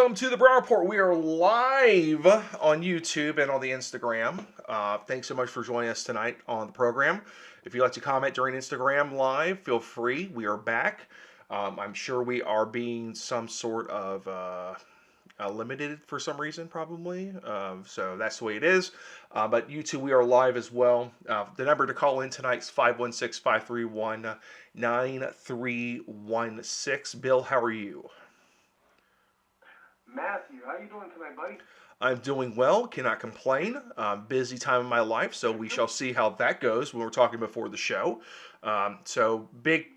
Welcome to the Brown Report. We are live on YouTube and on the Instagram. Thanks so much for joining us tonight on the program. If you'd like to comment during Instagram Live, feel free. We are back. I'm sure we are being some sort of limited for some reason, probably. So that's the way it is. But YouTube, we are live as well. The number to call in tonight is 516-531-9316. Bill, how are you? Matthew, how you doing tonight, buddy? I'm doing well, cannot complain. Busy time in my life, so we shall see how that goes when we're talking before the show. So big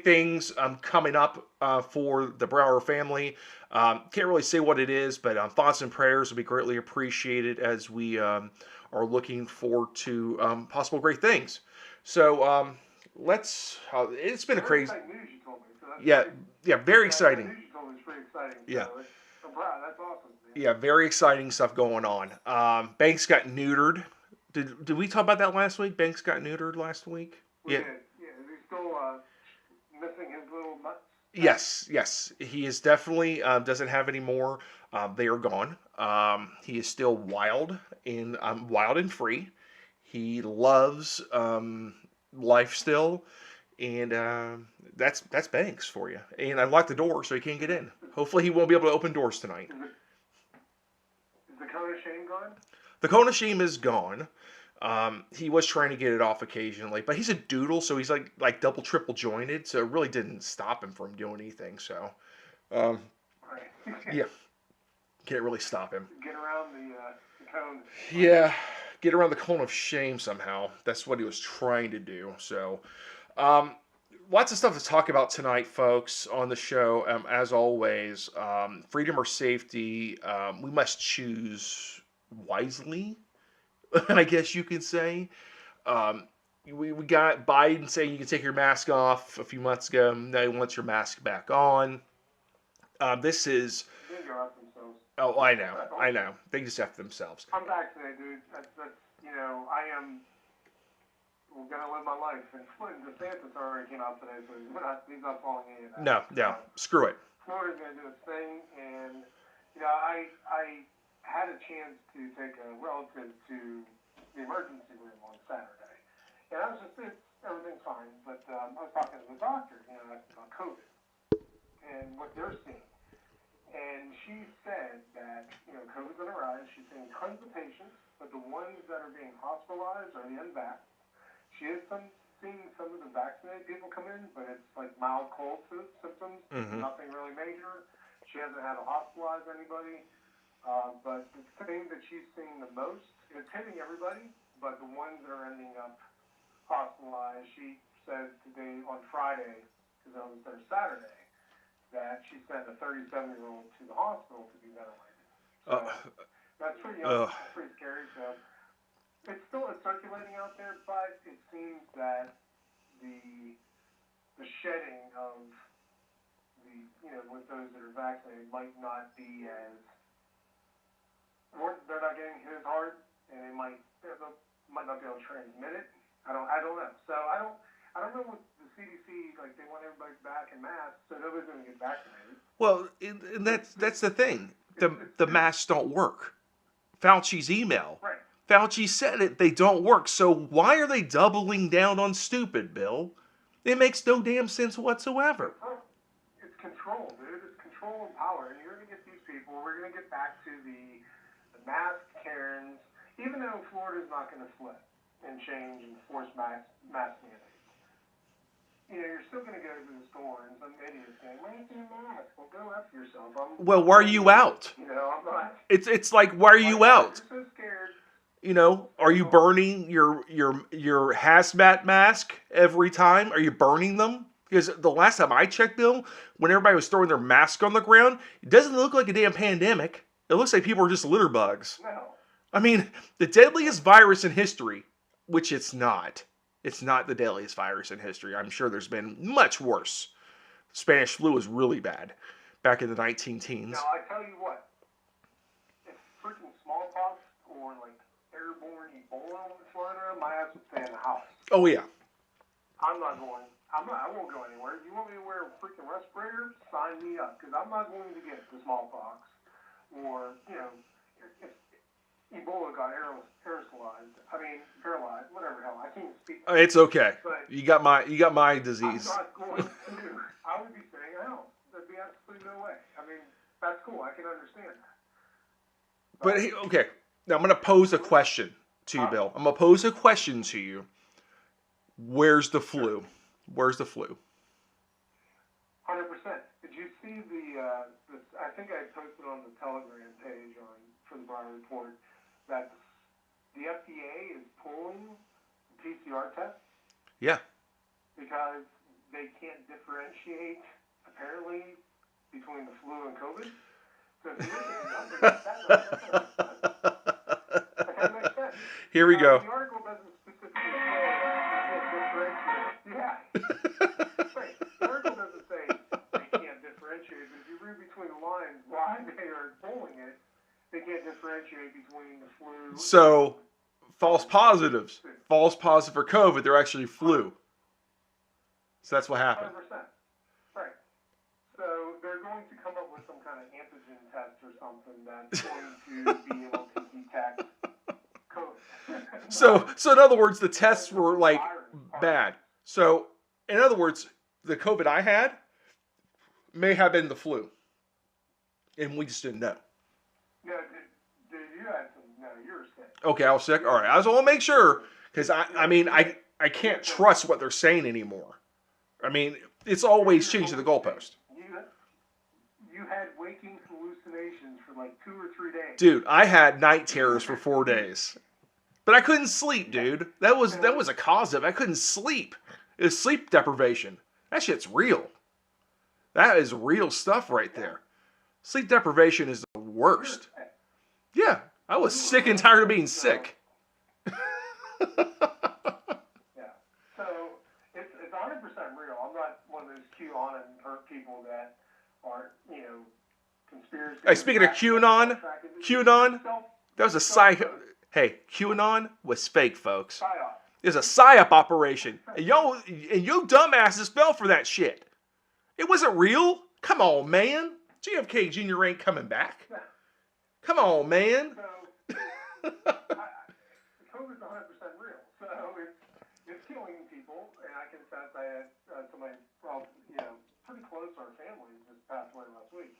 things coming up for the Brower family. Can't really say what it is, but thoughts and prayers will be greatly appreciated as we are looking forward to possible great things. So let's. It's been a Very crazy. exciting news you told me. So that's Yeah, pretty, yeah, very that exciting. news you told me is pretty exciting. Yeah. So I'm proud. That's awesome, man. Yeah, very exciting stuff going on. Banks got neutered. Did we talk about that last week? Banks got neutered last week. We Yeah. did. Yeah. Is he still missing his little nuts? Yes. He is definitely doesn't have any more. They are gone. He is still wild and free. He loves life still, and that's Banks for you. And I locked the door so he can't get in. Hopefully, he won't be able to open doors tonight. Is the cone of shame gone? The cone of shame is gone. He was trying to get it off occasionally, but he's a doodle, so he's like double, triple jointed, so it really didn't stop him from doing anything. So, um, Right. yeah, can't really stop him. Get around the cone. Yeah, get around the cone of shame somehow. That's what he was trying to do. So, um, lots of stuff to talk about tonight, folks, on the show. As always, freedom or safety, we must choose wisely. I guess you could say. We got Biden saying you can take your mask off a few months ago. Now he wants your mask back on. This is. They go out themselves. Oh, I know. They just F themselves. I'm vaccinated, dude. That's I am. We're gonna live my life. And DeSantis already came out today, so he's not following any of that. No. Screw it. Florida's gonna do its thing, and I had a chance to take a relative to the emergency room on Saturday, and I was everything's fine, but I was talking to the doctor, about COVID and what they're seeing, and she said that COVID's on the rise. She's seeing tons of patients, but the ones that are being hospitalized are the unvaxxed. She is seeing some of the vaccinated people come in, but it's like mild cold symptoms, nothing really major. She hasn't had to hospitalize anybody. But the thing that she's seeing the most, it's hitting everybody, but the ones that are ending up hospitalized, she said today on Friday, because I was there Saturday, that she sent a 37-year-old to the hospital to be ventilated. So that's pretty scary. So it's still circulating out there, but it seems that the shedding of with those that are vaccinated might not be as they're not getting hit as hard, and they might not be able to transmit it. I don't know. So I don't know what the CDC they want everybody back in masks, so nobody's going to get vaccinated. Well, and that's the thing. The masks don't work. Fauci's email. Right. Fauci said it. They don't work. So why are they doubling down on stupid, Bill? It makes no damn sense whatsoever. It's control, dude. It's control and power. And you're going to get these people. We're going to get back to the mask Karens, even though Florida's not going to flip and change and force mask mandates. You're still going to go to the store and some idiot's saying, why aren't you a mask? Well, go after yourself. Well, why are you out? I'm not. It's like, why are you out? I'm so scared. Are you burning your hazmat mask every time? Are you burning them? Because the last time I checked, Bill, when everybody was throwing their mask on the ground, it doesn't look like a damn pandemic. It looks like people are just litter bugs. No. I mean, the deadliest virus in history, which it's not. It's not the deadliest virus in history. I'm sure there's been much worse. Spanish flu was really bad back in the 19-teens. Now, I tell you what. If freaking smallpox or airborne Ebola was flying around, my ass would stay in the house. Oh, yeah. I'm not going. I won't go anywhere. If you want me to wear a freaking respirator, sign me up, because I'm not going to get the smallpox. or, if Ebola got aerosolized, paralyzed, whatever the hell, I can't speak. It's okay. But You got my I'm disease. not going to, I would be saying, oh, there'd be absolutely no way. That's cool, I can understand that. But okay, now I'm going to pose a question to you, Bill. I'm going to pose a question to you. Where's the flu? Where's the flu? 100%. Did you see I think I posted on the Telegram page for the Brown Report that the FDA is pulling PCR tests? Yeah. Because they can't differentiate, apparently, between the flu and COVID. So if you look at the numbers, that kind of makes sense. Here we go. The article doesn't specifically say they can't differentiate. Yeah. Right. The article doesn't say they can't differentiate, but if you read between the lines why they are pulling it, they can't differentiate between the flu. So, false positives. False positive for COVID, they're actually flu. So that's what happened. 100%. Right. So they're going to come up with some kind of antigen test or something that's going to be able to detect COVID. So in other words, the tests were like bad. So in other words, the COVID I had may have been the flu, and we just didn't know. Yeah, did you had some? No, you were sick. Okay, I was sick. All right, I just want to make sure because I can't trust what they're saying anymore. I mean, it's always changing the goalpost. You had waking hallucinations for like 2 or 3 days. Dude, I had night terrors for 4 days. But I couldn't sleep, dude. That was a cause of it. I couldn't sleep. It was sleep deprivation. That shit's real. That is real stuff right there. Sleep deprivation is the worst. Yeah, I was sick and tired of being sick. So it's 100% real. I'm not one of those QAnon people that are, conspiracy. Hey, speaking of QAnon, that was a psych. Hey, QAnon was fake, folks. It was a psyop operation, and you dumbasses fell for that shit. It wasn't real. Come on, man. JFK Jr. ain't coming back. Come on, man. So, COVID's 100% real. So it's killing people, and I can sense I had somebody, pretty close to our family just passed away last week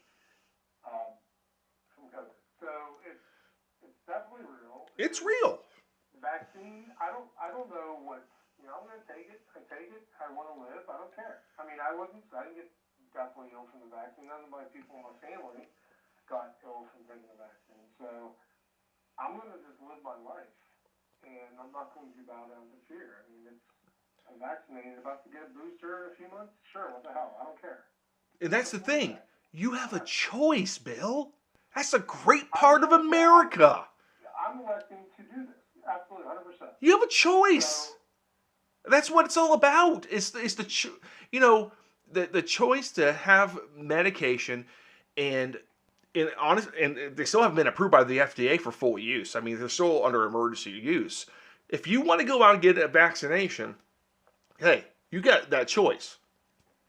from COVID. So it's definitely real. It's real. The vaccine, I don't know what, I'm going to take it. I take it. I want to live. I don't care. I didn't get deathly ill from the vaccine. None of my people in my family got ill from taking the vaccine. So I'm going to just live my life, and I'm not going to bow down to fear. I'm vaccinated, about to get a booster in a few months. Sure, what the hell? I don't care. And that's the thing. You have a choice, Bill. That's a great part of America. I'm electing to do this. Absolutely, 100%. You have a choice. That's what it's all about. It's the choice to have medication, and they still haven't been approved by the FDA for full use. I mean, they're still under emergency use. If you want to go out and get a vaccination, hey, you got that choice.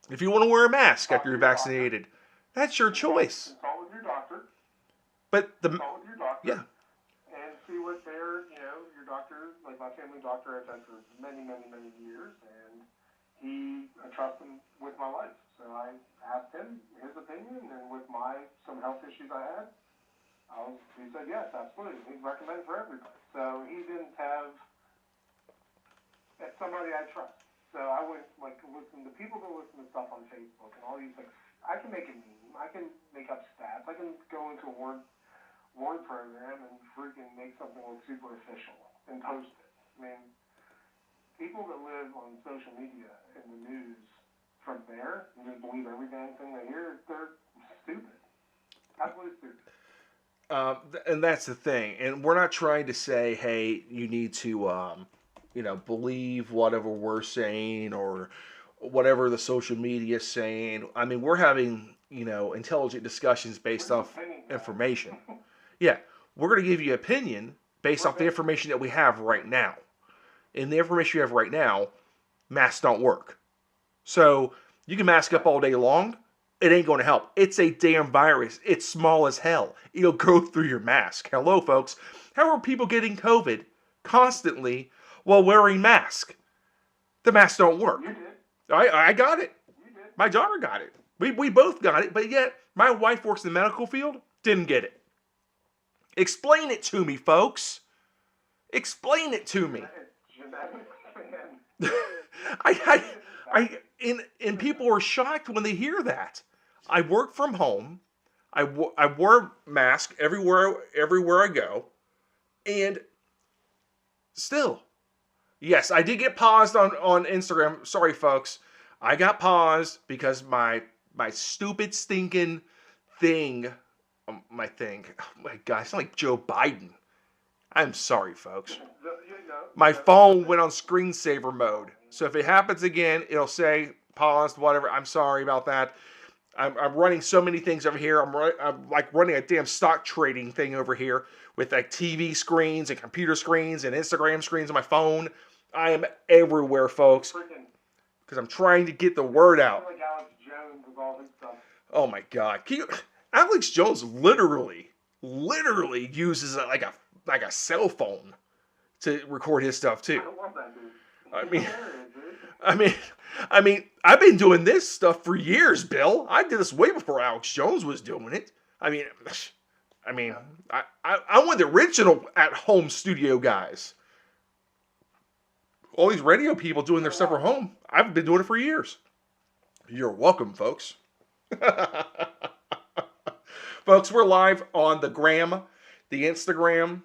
If you want to wear a mask after you're vaccinated, that's your choice. Consult with your doctor. But Consult with your doctor. Yeah. And see what your doctor, like my family doctor I've had for many, many, many years, and I trust him with my life. So I asked him his opinion, and with some health issues I had, he said yes, absolutely. He'd recommend for everybody. So he didn't have somebody I trust. So I would listen to people that listen to stuff on Facebook and all these things. I can make a meme. I can make up stats. I can go into a word program and freaking make something look super official and post it. People that live on social media and the news from there and just believe every damn thing they hear, they're stupid. Absolutely stupid. And that's the thing. And we're not trying to say, hey, you need to, believe whatever we're saying or whatever the social media is saying. I mean, we're having, intelligent discussions based off information. Yeah, we're going to give you opinion based off the information that we have right now. And the information you have right now, masks don't work. So you can mask up all day long. it ain't going to help. It's a damn virus. It's small as hell. It'll go through your mask. Hello, folks. How are people getting COVID constantly while wearing masks? The masks don't work. You did. I got it. You did. My daughter got it. We both got it, but yet my wife works in the medical field, didn't get it. Explain it to me, folks. Explain it to me. It's genetics, man. And people are shocked when they hear that. I work from home. I wear a mask everywhere I go, and still, yes, I did get paused on Instagram. Sorry, folks, I got paused because my stupid stinking thing, my thing. Oh my God, I sound like Joe Biden. I'm sorry, folks. My phone went on screensaver mode. So if it happens again, it'll say paused, whatever. I'm sorry about that. I'm running so many things over here. I'm like running a damn stock trading thing over here with like TV screens and computer screens and Instagram screens on my phone. I am everywhere, folks, because I'm trying to get the word out. Like Alex Jones with all his stuff. Oh my God. Alex Jones literally uses like a cell phone to record his stuff too. I love that dude. I mean, I've been doing this stuff for years, Bill. I did this way before Alex Jones was doing it. I'm one of the original at-home studio guys. All these radio people doing their stuff at home. I've been doing it for years. You're welcome, folks. Folks, we're live on the Gram, the Instagram.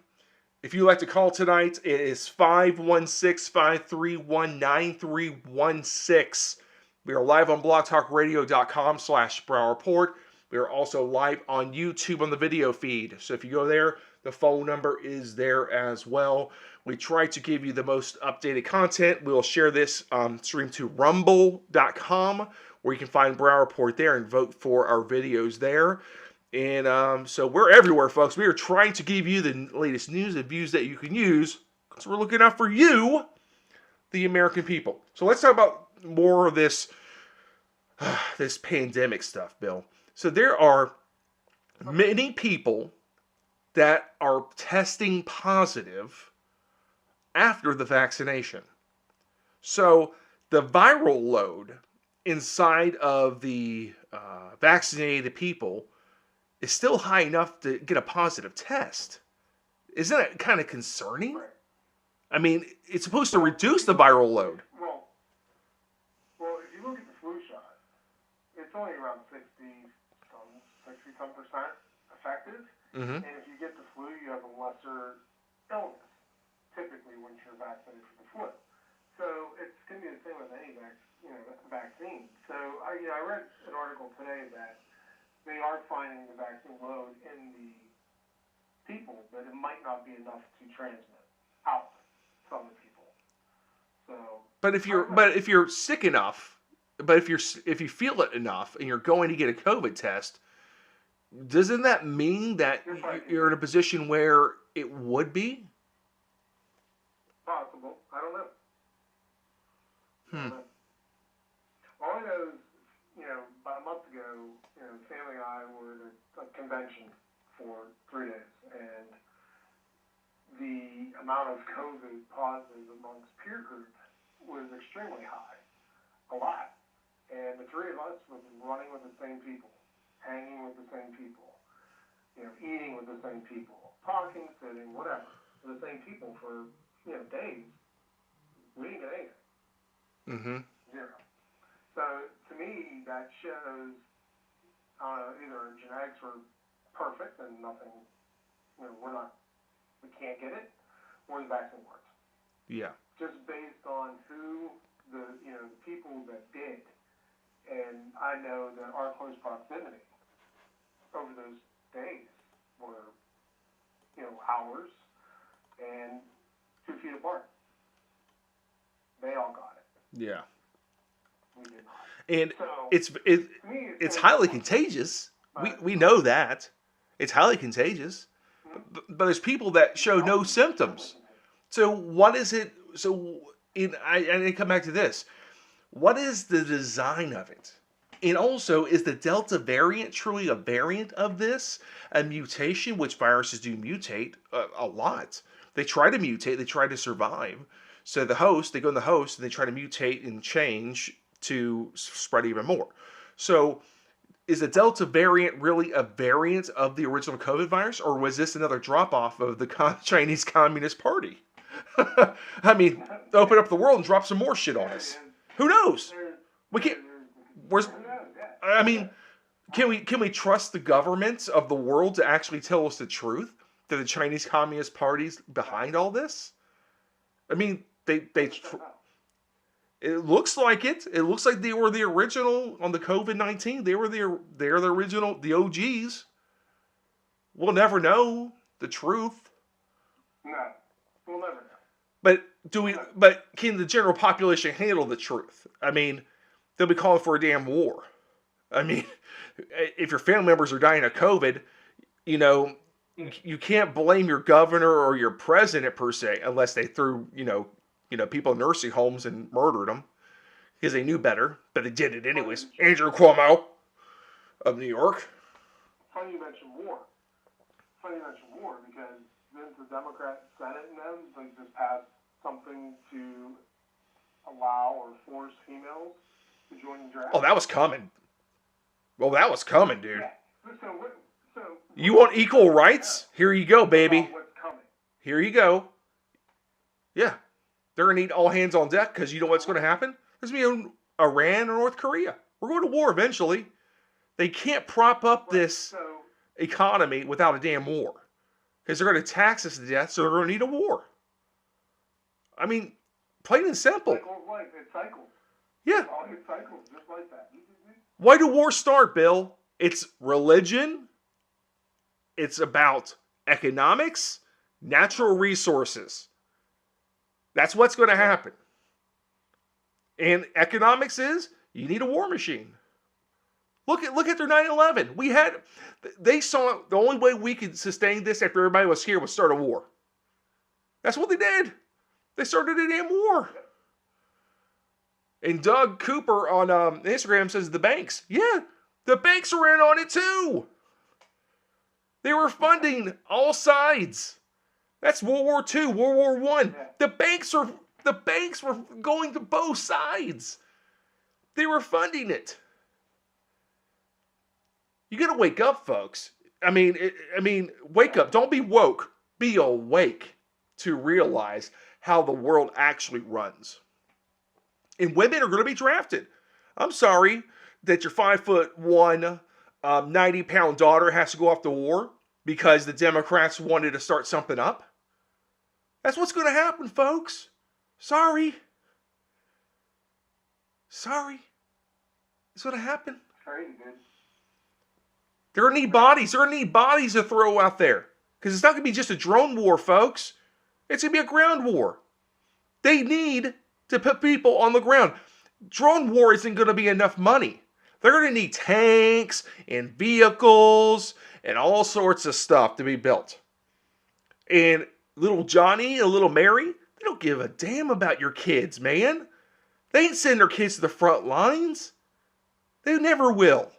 If you'd like to call tonight, it is 516-531-9316. We are live on blogtalkradio.com/Brow Report. We are also live on YouTube on the video feed. So if you go there, the phone number is there as well. We try to give you the most updated content. We'll share this stream to rumble.com, where you can find Brow Report there and vote for our videos there. And so we're everywhere, folks. We are trying to give you the latest news and views that you can use because we're looking out for you, the American people. So let's talk about more of this pandemic stuff, Bill. So there are many people that are testing positive after the vaccination. So the viral load inside of the vaccinated people is still high enough to get a positive test. Isn't that kind of concerning? Right. I mean, it's supposed to reduce the viral load. Well, if you look at the flu shot, it's only around 60-some percent effective. Mm-hmm. And if you get the flu, you have a lesser illness, typically, when you're vaccinated for the flu. So it's going to be the same with any vaccine. So I read an article today that they are finding the vaccine load in the people, but it might not be enough to transmit out from the people. So, but if you're sick enough, if you feel it enough, and you're going to get a COVID test, doesn't that mean that you're in a position where it would be possible? I don't know. All I know is, about a month ago, the family and I were at a convention for 3 days, and the amount of COVID positives amongst peer group was extremely high, a lot. And the three of us were running with the same people, hanging with the same people, eating with the same people, talking, sitting, whatever, with the same people for, days. We didn't get anything. Mm-hmm. Zero. So to me, that shows either genetics were perfect and nothing, we can't get it, or the vaccine works. Yeah. Just based on who the people that did, and I know that our close proximity over those days were, hours and 2 feet apart. They all got it. Yeah. We did not. And So, it's highly contagious. We know that. It's highly contagious. But there's people that show no symptoms. So what is it? So I come back to this. What is the design of it? And also, is the Delta variant truly a variant of this? A mutation, which viruses do mutate a lot. They try to mutate, they try to survive. So they go in the host, and they try to mutate and change to spread even more. So is the Delta variant really a variant of the original COVID virus, or was this another drop-off of the Chinese Communist Party? I mean, open up the world and drop some more shit on us. Who knows? We can't. I mean, can we trust the governments of the world to actually tell us the truth? That the Chinese Communist Party's behind all this? I mean, it looks like it. It looks like they were the original on the COVID-19. They're the original, the OGs. We'll never know the truth. No, we'll never know. But can the general population handle the truth? I mean, they'll be calling for a damn war. I mean, if your family members are dying of COVID, you know, you can't blame your governor or your president per se, unless they threw, people in nursing homes and murdered them because they knew better, but they did it anyways. Andrew Cuomo of New York. Funny you mentioned war. Because didn't the Democrat Senate and them just pass something to allow or force females to join the draft? Oh, that was coming. Well, that was coming, dude. Yeah. You want equal rights? Here you go, baby. What's coming? Here you go. Yeah. They're going to need all hands on deck because you know what's going to happen? There's going to be Iran or North Korea. We're going to war eventually. They can't prop up this economy without a damn war. Because they're going to tax us to death, so they're going to need a war. I mean, plain and simple. It cycles. Yeah. It cycles just like that. Why do wars start, Bill? It's religion. It's about economics, natural resources. That's what's going to happen. And economics is you need a war machine. Look at their 9/11. They saw the only way we could sustain this after everybody was here was start a war. That's what they did. They started a damn war. And Doug Cooper on Instagram says the banks. Yeah, the banks were in on it too. They were funding all sides. That's World War II, World War I. Yeah. The banks were going to both sides. They were funding it. You gotta wake up, folks. I mean, wake up. Don't be woke. Be awake to realize how the world actually runs. And women are going to be drafted. I'm sorry that your 5'1", 90-pound daughter has to go off to war because the Democrats wanted to start something up. That's what's going to happen, folks. Sorry. It's going to happen. Crazy, dude. They're going to need bodies. They're going to need bodies to throw out there. Because it's not going to be just a drone war, folks. It's going to be a ground war. They need to put people on the ground. Drone war isn't going to be enough money. They're going to need tanks and vehicles and all sorts of stuff to be built. And little Johnny and little Mary, they don't give a damn about your kids, man. They ain't sending their kids to the front lines. They never will.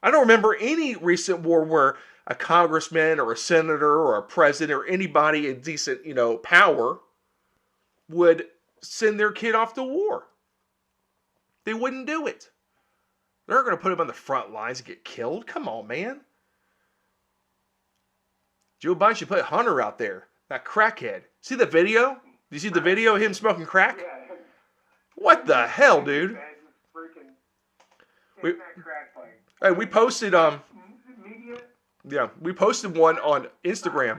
I don't remember any recent war where a congressman or a senator or a president or anybody in decent, power would send their kid off to war. They wouldn't do it. They're going to put them on the front lines and get killed. Come on, man. Joe Biden should put Hunter out there, that crackhead. See the video? Do you see the video of him smoking crack? Yeah. What the hell, dude? We posted we posted one on Instagram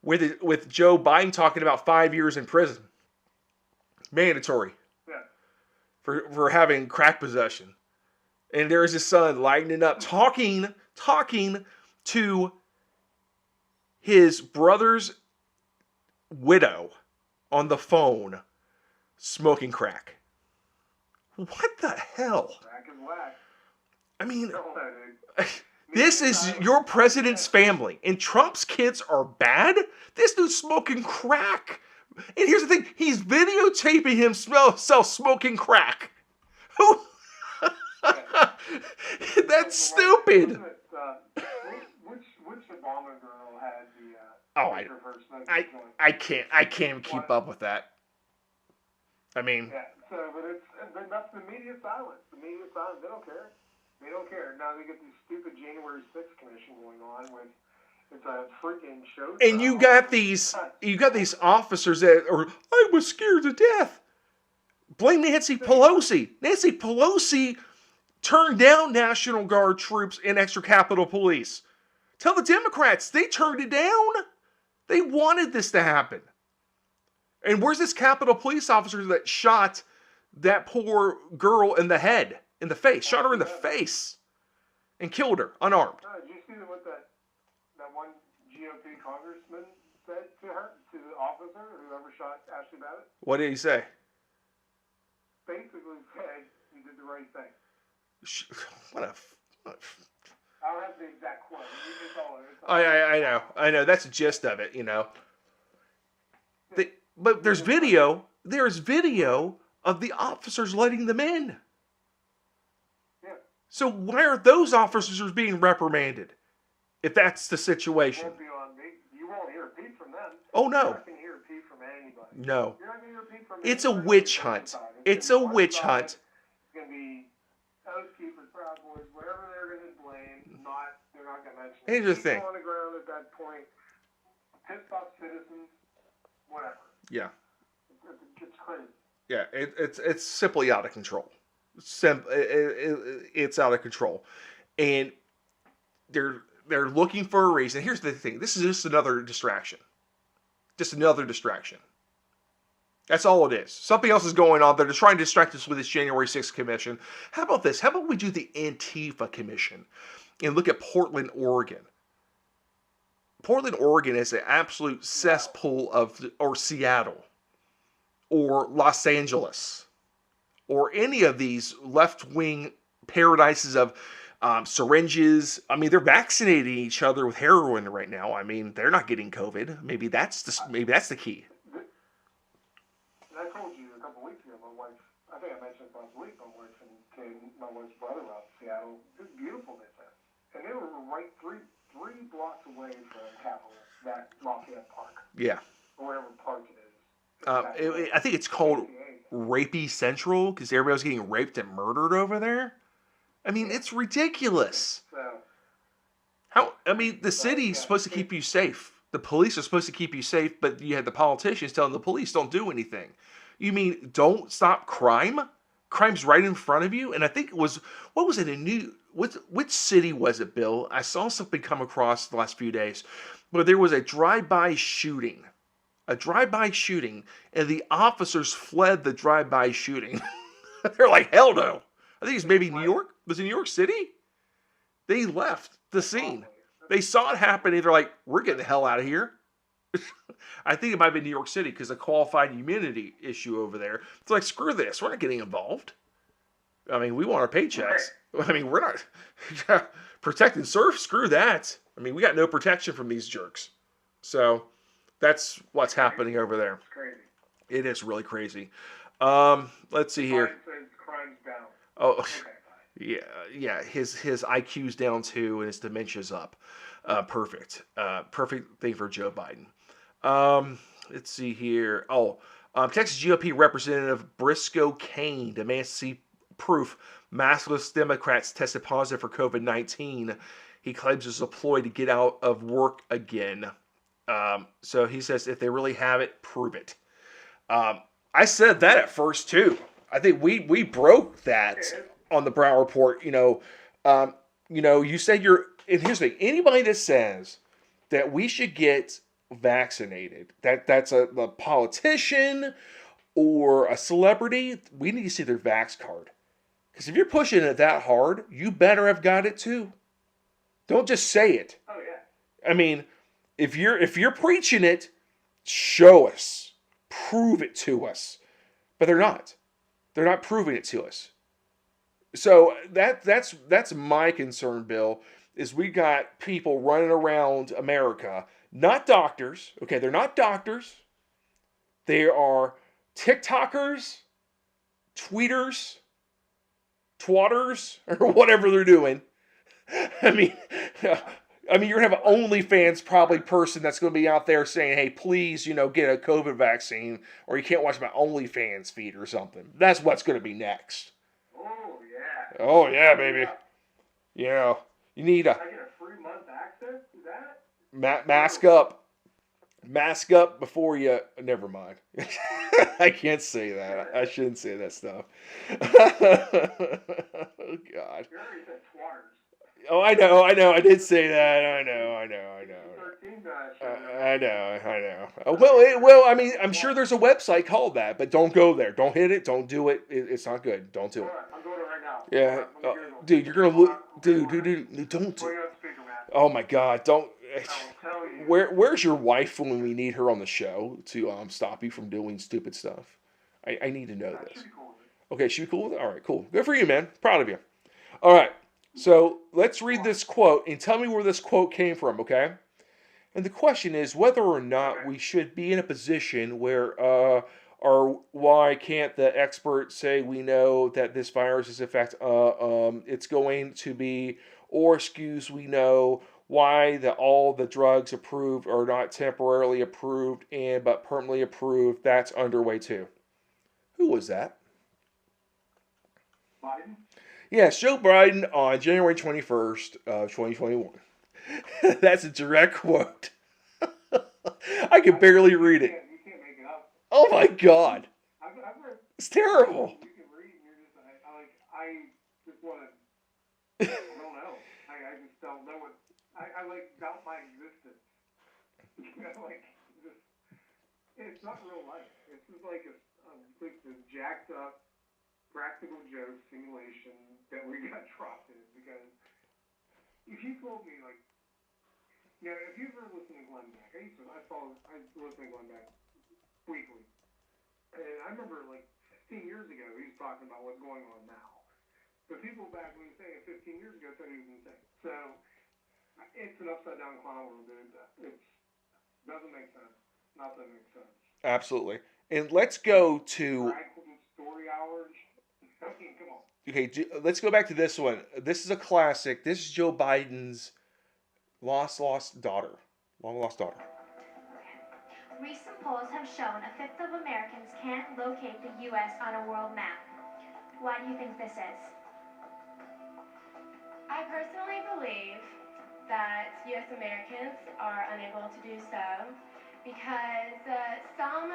with Joe Biden talking about 5 years in prison. Mandatory. Yeah. For having crack possession. And there's his son lighting up, talking to his brother's widow on the phone, smoking crack. What the hell? Crack is whack. I mean, this is your president's family, and Trump's kids are bad? This dude's smoking crack. And here's the thing, he's videotaping himself smoking crack. Who? That's stupid. Which Obama girl had the Oh, picture of her smoking I, joint? I can't keep up with that. I mean, Yeah. So, but that's the media silence. The media silence. They don't care. They don't care. Now they get this stupid January 6th commission going on with it's a freaking show. and you got these officers that are, I was scared to death. Blame Nancy Pelosi. Nancy Pelosi turned down National Guard troops and extra Capitol Police. Tell the Democrats they turned it down. They wanted this to happen. And where's this Capitol Police officer that shot that poor girl in the head, in the face, shot her in the face, and killed her unarmed? Did you see what that one GOP congressman said to her, to the officer, whoever shot Ashley Babbitt? What did he say? Basically said he did the right thing. What a... I don't have the exact quote. I know. That's the gist of it, you know. But there's video. There's video of the officers letting them in. Yeah. So why are those officers being reprimanded? If that's the situation. You won't hear a peep from them. Oh no. You're not going to hear a peep from anybody. No. You're not going to hear a peep from It's a anybody. witch hunt. It's a witch hunt. It's going to be Oath Keepers, Proud Boys, whatever they're going to blame. They're not going to mention Here's the thing. People on the ground at that point, pissed off citizens, whatever. Yeah. It's crazy. Yeah. It's simply out of control. It's out of control, and they're looking for a reason. Here's the thing. This is just another distraction. Just another distraction. That's all it is. Something else is going on. They're just trying to distract us with this January 6th commission. How about this? How about we do the Antifa commission and look at Portland, Oregon? Portland, Oregon is an absolute cesspool or Seattle, or Los Angeles, or any of these left-wing paradises of syringes. I mean, they're vaccinating each other with heroin right now. I mean, they're not getting COVID. Maybe that's the key. I told you a couple weeks ago, my wife, I think I mentioned it last week, my wife's brother out in Seattle. It was beautiful, they said. And they were right three blocks away from Capitol, that Lafayette Park. Yeah. Or whatever park it is. I think it's called Rapey Central because everybody's getting raped and murdered over there. I mean, it's ridiculous. The city's supposed to keep you safe. The police are supposed to keep you safe, but you had the politicians telling the police don't do anything. You mean don't stop crime? Crime's right in front of you. And I think it was, what was it, which city was it, Bill? I saw something come across the last few days where there was a drive-by shooting. And the officers fled the drive-by shooting. They're like, hell no. I think it's maybe New York. Was it New York City? They left the scene. They saw it happen, and they're like, we're getting the hell out of here. I think it might be New York City because of qualified immunity issue over there. It's like, screw this. We're not getting involved. I mean, we want our paychecks. I mean, we're not protect and serve. Screw that. I mean, we got no protection from these jerks. So that's what's happening over there. It's crazy. It is really crazy. Let's see here. Crime's down. Oh, Okay. yeah. His IQ's down too, and his dementia's up. Perfect. Perfect thing for Joe Biden. Let's see here. Texas GOP Representative Briscoe Cain demands to see proof maskless Democrats tested positive for COVID-19. He claims it's a ploy to get out of work again. So he says if they really have it, prove it. I said that at first too. I think we broke that on the Brown Report. You said and here's the thing, anybody that says that we should get vaccinated, that's a politician or a celebrity, we need to see their vax card. Because if you're pushing it that hard, you better have got it too. Don't just say it. Oh yeah. I mean, if you're preaching it, show us. Prove it to us. But they're not. They're not proving it to us. So that's my concern, Bill, is we got people running around America, not doctors. Okay, they're not doctors. They are TikTokers, tweeters, twatters or whatever they're doing. I mean, you're gonna have an OnlyFans probably person that's gonna be out there saying, "Hey, please, get a COVID vaccine, or you can't watch my OnlyFans feed or something." That's what's gonna be next. Oh, yeah. Oh yeah, baby. You need I get a free month access to that? mask up. Mask up before you. Never mind. I can't say that. I shouldn't say that stuff. Oh God. You already said twatters. Oh, I know. I did say that. I know. Well, I mean, I'm sure there's a website called that, but don't go there. Don't hit it. Don't do it. It's not good. Don't do it. All right, I'm doing it right now. Yeah, Let me Google. dude, you're gonna look, dude, don't. Put it on speaker, man. Oh my God, don't. I will tell you. Where's your wife when we need her on the show to stop you from doing stupid stuff? I need to know this. She'd be cool with it. Okay, she be cool with it? All right, cool. Good for you, man. Proud of you. All right, so let's read this quote and tell me where this quote came from, okay? And the question is whether or not we should be in a position where, or why can't the experts say we know that this virus is in fact, it's going to be, or excuse we know why all the drugs approved are not temporarily approved but permanently approved. That's underway too. Who was that? Biden? Yes, Joe Biden on January 21st, 2021. That's a direct quote. I can barely read it. You can't make it up. Oh my God. I've read. It's terrible. You can read and you're just I just want to. I don't know. I just don't know what. I doubt my existence. It's not real life. It's just like this jacked up practical joke simulation that we got dropped in because if you told me if you ever listened to Glenn Beck, I listen to Glenn Beck weekly, and I remember 15 years ago he was talking about what's going on now. But people back when he was saying it 15 years ago thought he was insane. So it's an upside down clown world, dude. It doesn't make sense. Nothing makes sense. Absolutely. And let's go to. Story hours. I mean, come on. Okay, let's go back to this one. This is a classic. This is Joe Biden's long lost daughter. Recent polls have shown a fifth of Americans can't locate the U.S. on a world map. Why do you think this is? I personally believe that U.S. Americans are unable to do so because some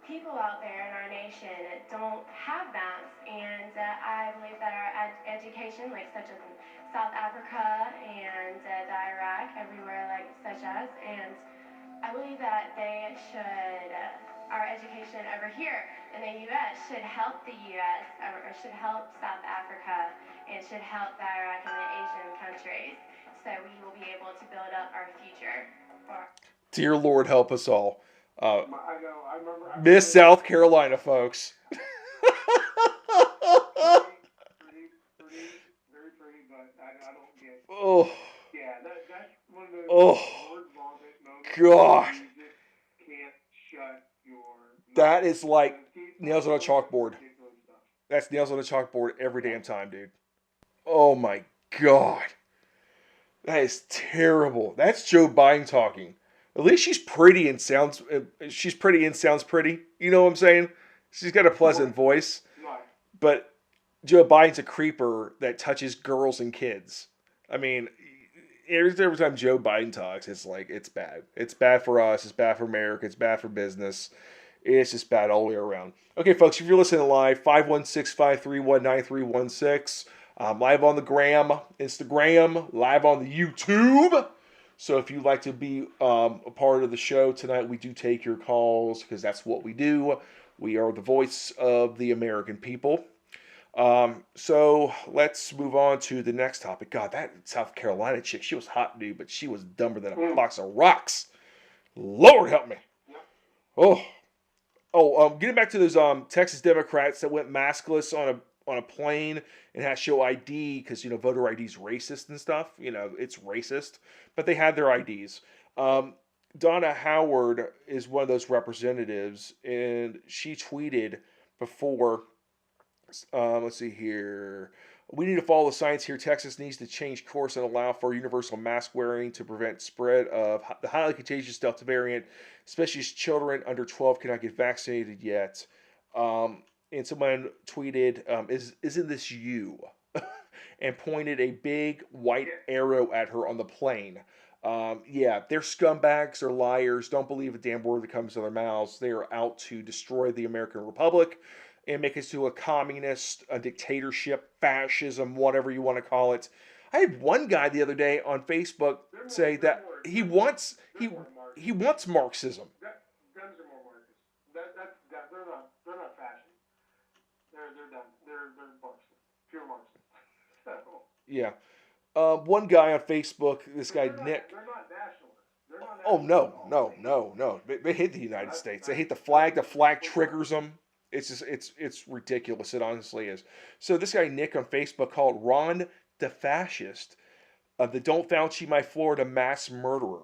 people out there in our nation don't have maps, and I believe that our education, such as in South Africa and Iraq, everywhere such as, and I believe that they should, our education over here in the U.S. should help the U.S., or should help South Africa, and should help the Iraq and the Asian countries, so we will be able to build up our future. Dear Lord, help us all. I know. I remember. Miss South Carolina, folks. Pretty, very pretty, but I don't get. Oh. Yeah, that's one of those word vomit moments. God. You just can't shut your mouth. That is like nails on a chalkboard. That's nails on a chalkboard every damn time, dude. Oh my God. That is terrible. That's Joe Biden talking. At least she's pretty and sounds pretty. You know what I'm saying? She's got a pleasant voice. But Joe Biden's a creeper that touches girls and kids. I mean, every time Joe Biden talks, it's bad. It's bad for us. It's bad for America. It's bad for business. It's just bad all the way around. Okay, folks, if you're listening live, 516-531-9316. Live on the Instagram, live on the YouTube. So if you'd like to be a part of the show tonight, we do take your calls because that's what we do. We are the voice of the American people. So let's move on to the next topic. God, that South Carolina chick, she was hot, dude, but she was dumber than a box of rocks. Lord help me. Getting back to those Texas Democrats that went maskless on a plane and had to show ID because, voter ID is racist and stuff. It's racist. But they had their IDs. Donna Howard is one of those representatives, and she tweeted before Let's see here. We need to follow the science here. Texas needs to change course and allow for universal mask wearing to prevent spread of the highly contagious Delta variant, especially as children under 12 cannot get vaccinated yet. And someone tweeted, "Isn't this you?" and pointed a big white arrow at her on the plane. Yeah, they're scumbags, they're liars. Don't believe a damn word that comes to their mouths. They are out to destroy the American Republic and make us to a communist, a dictatorship, fascism, whatever you want to call it. I had one guy the other day on Facebook say that he wants Marxism. Dems are more Marxist. They're not fashion. They're done. They're Marxist. Pure Marxist. So. Yeah. One guy on Facebook, this guy Nick. They're not nationalists. They're not Oh nationalists. no! They hate the United States. They hate the flag. The flag triggers them. It's just it's ridiculous. It honestly is. So this guy Nick on Facebook called Ron the fascist, the "Don't Fauci my Florida mass murderer."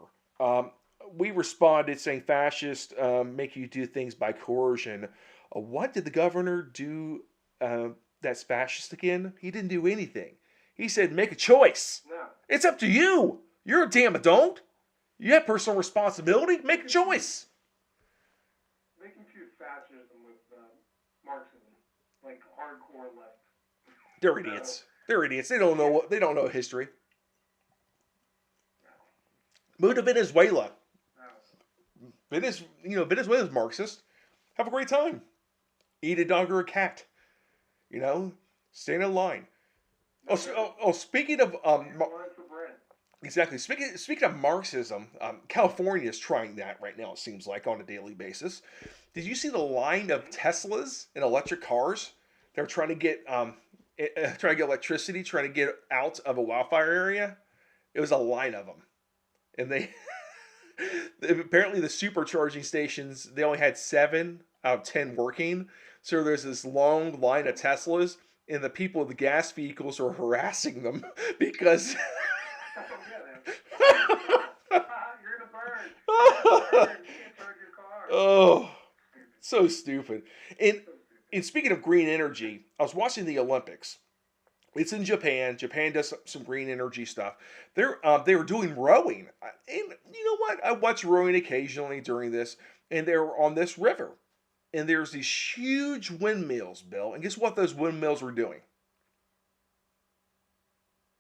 We responded saying fascist make you do things by coercion. What did the governor do? That's fascist again? He didn't do anything. He said make a choice. No. It's up to you. You're a damn adult. You have personal responsibility. Make a choice. They confuse fascism with Marxism, like hardcore left. They're idiots. They're idiots. They don't know. They don't know history. Move to Venezuela. No. Venezuela's Marxist. Have a great time. Eat a dog or a cat. Stand in line. Speaking of Line for bread. exactly. Speaking of Marxism, California is trying that right now. It seems like on a daily basis. Did you see the line of Teslas and electric cars? They're trying to get electricity, trying to get out of a wildfire area. It was a line of them, and they apparently the supercharging stations, they only had 7 out of 10 working. So there's this long line of Teslas, and the people with the gas vehicles are harassing them because You're gonna burn. You can't charge your car. oh, so stupid. And speaking of green energy, I was watching the Olympics. It's in Japan. Japan does some green energy stuff. They were doing rowing, and you know what? I watch rowing occasionally during this, and they were on this river, and there's these huge windmills, Bill. And guess what? Those windmills were doing?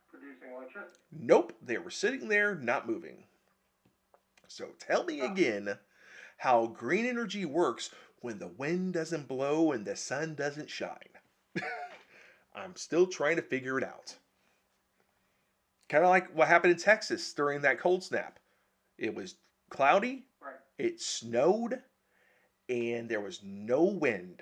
Producing electricity. Nope, they were sitting there, not moving. So tell me again how green energy works when the wind doesn't blow and the sun doesn't shine. I'm still trying to figure it out. Kind of like what happened in Texas during that cold snap. It was cloudy, Right. it snowed, and there was no wind.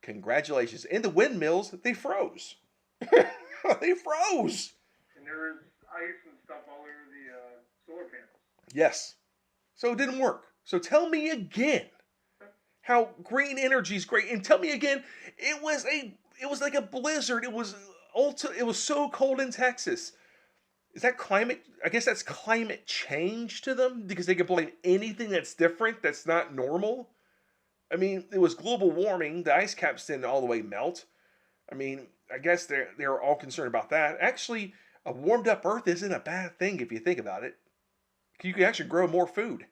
Congratulations. And the windmills, they froze. They froze. And there was ice and stuff all over the solar panels. Yes. So it didn't work. So tell me again how green energy is great. And tell me again, it was like a blizzard. It was so cold in Texas. Is that climate? I guess that's climate change to them because they can blame anything that's different, that's not normal. I mean, it was global warming. The ice caps didn't all the way melt. I mean, I guess they're all concerned about that. Actually, a warmed up Earth isn't a bad thing if you think about it. You can actually grow more food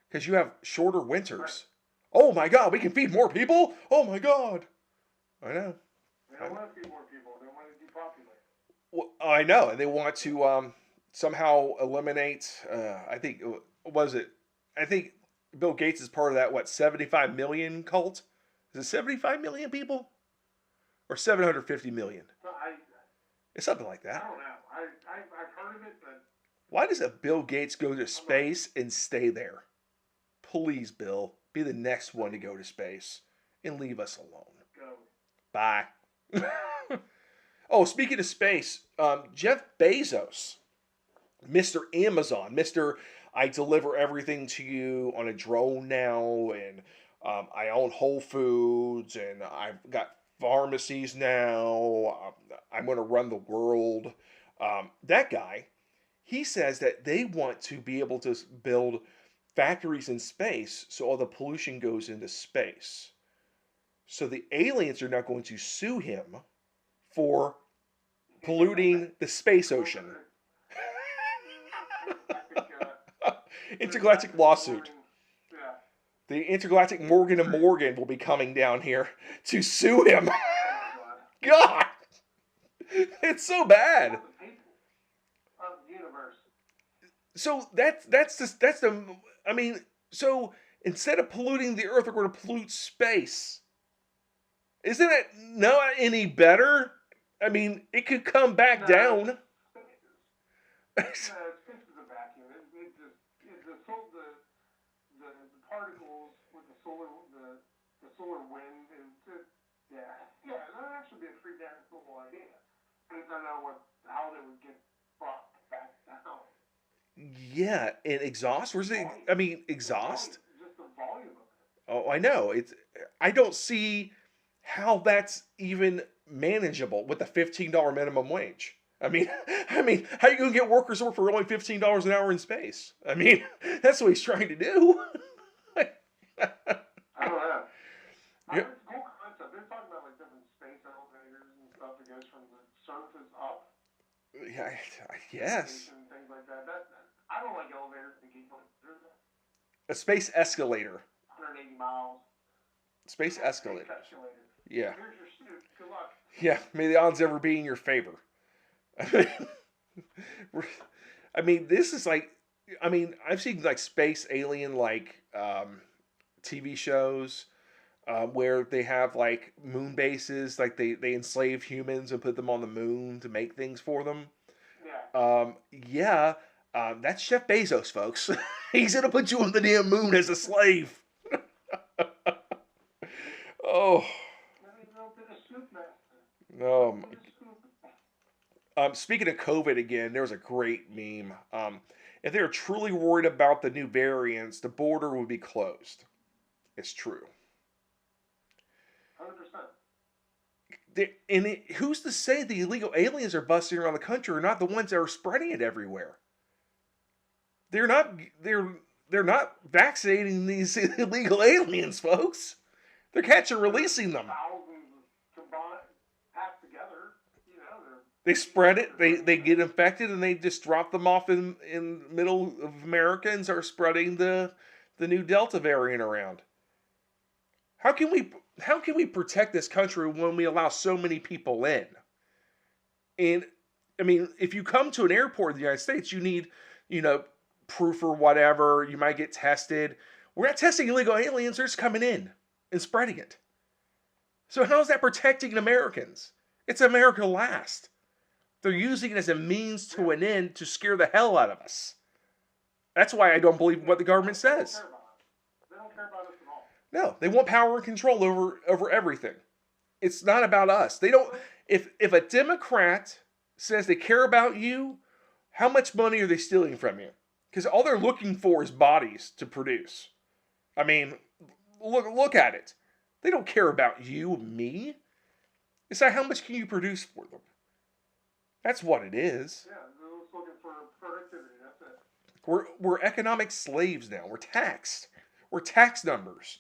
because you have shorter winters. Oh my God, we can feed more people? Oh my God. I know. They don't want to feed more people. They want to depopulate. Well, I know. And they want to somehow eliminate, I think Bill Gates is part of that, 75 million cult? Is it 75 million people? Or 750 million? So It's something like I that. don't know. I've heard of it, but Why does a Bill Gates go to space and stay there? Please, Bill, be the next one to go to space and leave us alone. go. Bye. Oh, speaking of space, Jeff Bezos, Mr. Amazon, Mr. I deliver everything to you on a drone now, and I own Whole Foods, and I've got pharmacies now. I'm going to run the world. That guy, he says that they want to be able to build factories in space so all the pollution goes into space. So the aliens are now going to sue him for polluting the space ocean. Intergalactic lawsuit. Yeah. The intergalactic Morgan and Morgan will be coming down here to sue him. Oh my God. God, it's so bad. All the people of the universe. So that's the. I mean, so instead of polluting the Earth, we're going to pollute space. Isn't it not any better? I mean, it could come back down. Space is a vacuum. The particles with the solar wind and just that would actually be a pretty damn cool idea. I don't know how they would get brought back down. Yeah, and exhaust. Where's it? I mean, exhaust. Just the volume of it. Oh, I know. I don't see how that's even manageable with the $15 minimum wage. I mean, how are you gonna get workers to work for only $15 an hour in space? I mean, that's what he's trying to do. I don't know. Yep. It's a cool concept. They're talking about like different space elevators and stuff that goes from the surface up. Yeah, yes. And things like that. I don't like elevators to keep going through them. A space escalator. 180 miles. Space escalator. Escalator. Yeah. Here's your suit. Good luck. Yeah. May the odds ever be in your favor. I mean, this is like. I mean, I've seen like space alien like TV shows where they have like moon bases, like they enslave humans and put them on the moon to make things for them. Yeah. That's Jeff Bezos, folks. He's gonna put you on the damn moon as a slave. Oh. No. Speaking of COVID again, there was a great meme. If they were truly worried about the new variants, the border would be closed. It's true. 100%. Who's to say the illegal aliens are busting around the country are not the ones that are spreading it everywhere? They're not vaccinating these illegal aliens, folks. They're catching and releasing them. Thousands combined, packed together. You know, they spread it. They get infected and they just drop them off in middle of America and start spreading the new Delta variant around. How can we protect this country when we allow so many people in? And I mean, if you come to an airport in the United States, you need, proof or whatever. You might get tested. We're not testing illegal aliens. They're just coming in and spreading it. So how is that protecting Americans? It's America last. They're using it as a means to an end to scare the hell out of us. That's why I don't believe what the government says. They don't care about us at all. No, they want power and control over everything. It's not about us. They don't. If a Democrat says they care about you, how much money are they stealing from you? Because all they're looking for is bodies to produce. I mean, look at it. They don't care about you, me. It's like, how much can you produce for them? That's what it is. Yeah, they're just looking for productivity. That's it. We're economic slaves now. We're taxed. We're tax numbers.